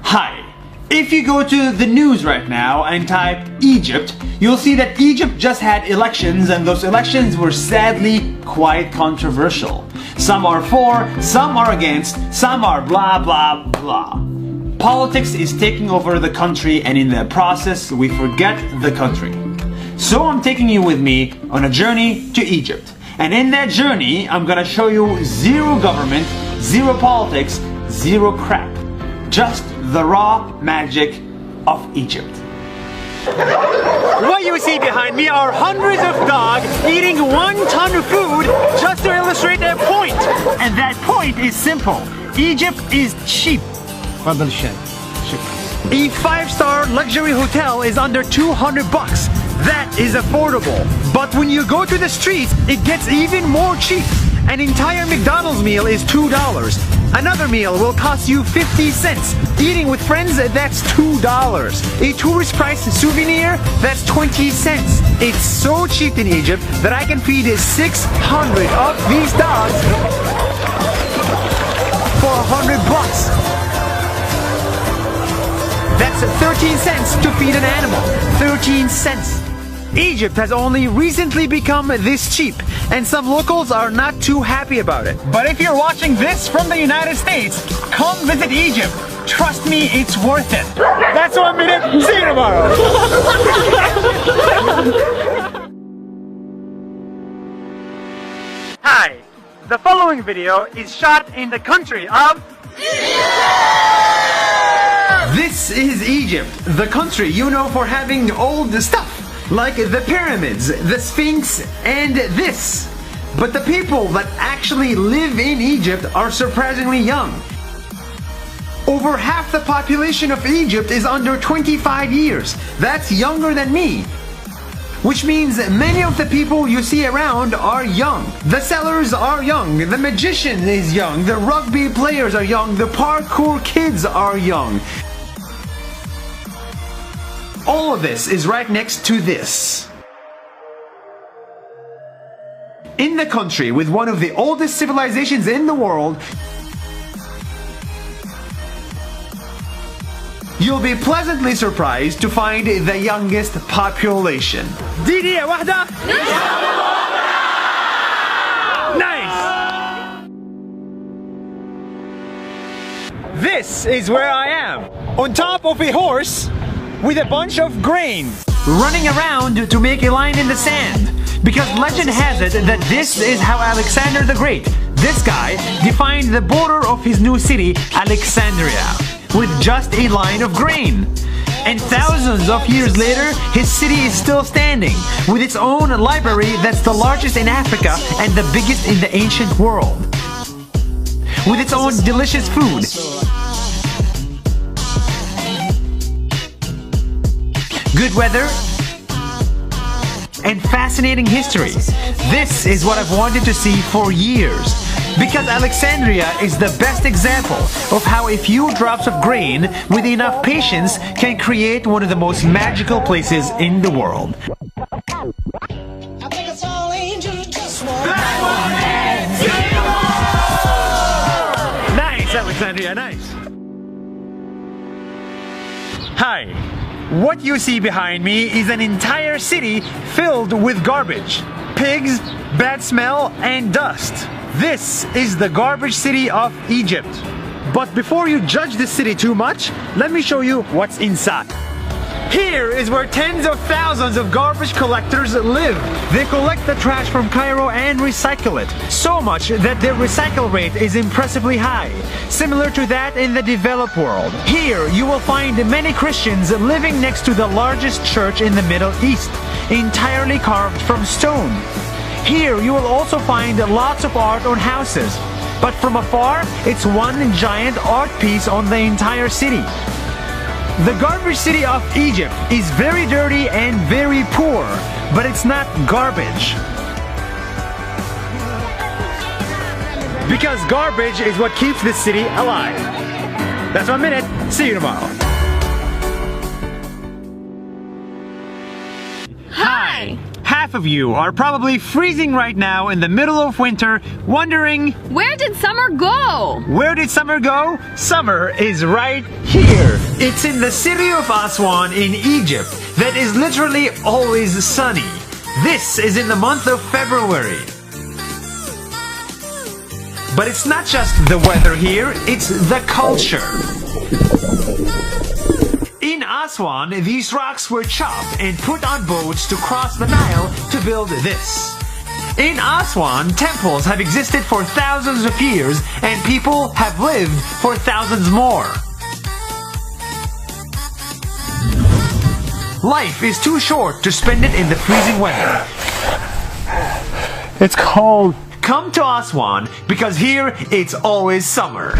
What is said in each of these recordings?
Hi. If you go to the news right now and type Egypt, you'll see that Egypt just had elections, and those elections were sadly quite controversial. Some are for, some are against, some are blah blah blah. Politics is taking over the country, and in the process we forget the country. So I'm taking you with me on a journey to Egypt. And in that journey, I'm gonna show you zero government, zero politics, zero crap. Just the raw magic of Egypt. What you see behind me are hundreds of dogs eating 1 ton of food just to illustrate their point. And that point is simple. Egypt is cheap. A 5-star luxury hotel is under 200 bucks. That is affordable. But when you go to the streets, it gets even more cheap. An entire McDonald's meal is $2. Another meal will cost you 50 cents. Eating with friends, that's $2. A tourist price souvenir, that's 20 cents. It's so cheap in Egypt that I can feed 600 of these dogs for 100 bucks. That's 13 cents to feed an animal. 13 cents. Egypt has only recently become this cheap, and some locals are not too happy about it. But if you're watching this from the United States, come visit Egypt. Trust me, it's worth it. That's 1 minute. See you tomorrow. Hi. The following video is shot in the country of This is Egypt, the country you know for having old stuff, like the pyramids, the Sphinx, and this. But the people that actually live in Egypt are surprisingly young. Over half the population of Egypt is under 25 years. That's younger than me. Which means many of the people you see around are young. The sellers are young, the magician is young, the rugby players are young, the parkour kids are young. All of this is right next to this. In the country with one of the oldest civilizations in the world, you'll be pleasantly surprised to find the youngest population. دقيقة واحدة. Nice! This is where I am, on top of a horse with a bunch of grain, running around to make a line in the sand. Because legend has it that this is how Alexander the Great, this guy, defined the border of his new city, Alexandria, with just a line of grain. And thousands of years later, his city is still standing, with its own library that's the largest in Africa and the biggest in the ancient world. With its own delicious food. Good weather, and fascinating history. This is what I've wanted to see for years. Because Alexandria is the best example of how a few drops of grain with enough patience can create one of the most magical places in the world. Nice, Alexandria, nice. Hi. What you see behind me is an entire city filled with garbage. Pigs, bad smell, and dust. This is the garbage city of Egypt. But before you judge this city too much, let me show you what's inside. Here is where tens of thousands of garbage collectors live. They collect the trash from Cairo and recycle it. So much that their recycle rate is impressively high, similar to that in the developed world. Here you will find many Christians living next to the largest church in the Middle East, entirely carved from stone. Here you will also find lots of art on houses, but from afar it's one giant art piece on the entire city. The garbage city of Egypt is very dirty and very poor, but it's not garbage. Because garbage is what keeps this city alive. That's 1 minute. See you tomorrow. Hi! half of you are probably freezing right now in the middle of winter, wondering, where did summer go? where did summer go? Summer is right here. It's in the city of Aswan in Egypt that is literally always sunny. This is in the month of February. But it's not just the weather here, it's the culture. In Aswan, these rocks were chopped and put on boats to cross the Nile to build this. In Aswan, temples have existed for thousands of years and people have lived for thousands more. Life is too short to spend it in the freezing weather. It's cold. Come to Aswan because here it's always summer.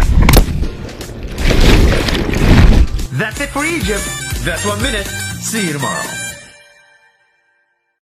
That's it for Egypt. That's 1 minute. See you tomorrow.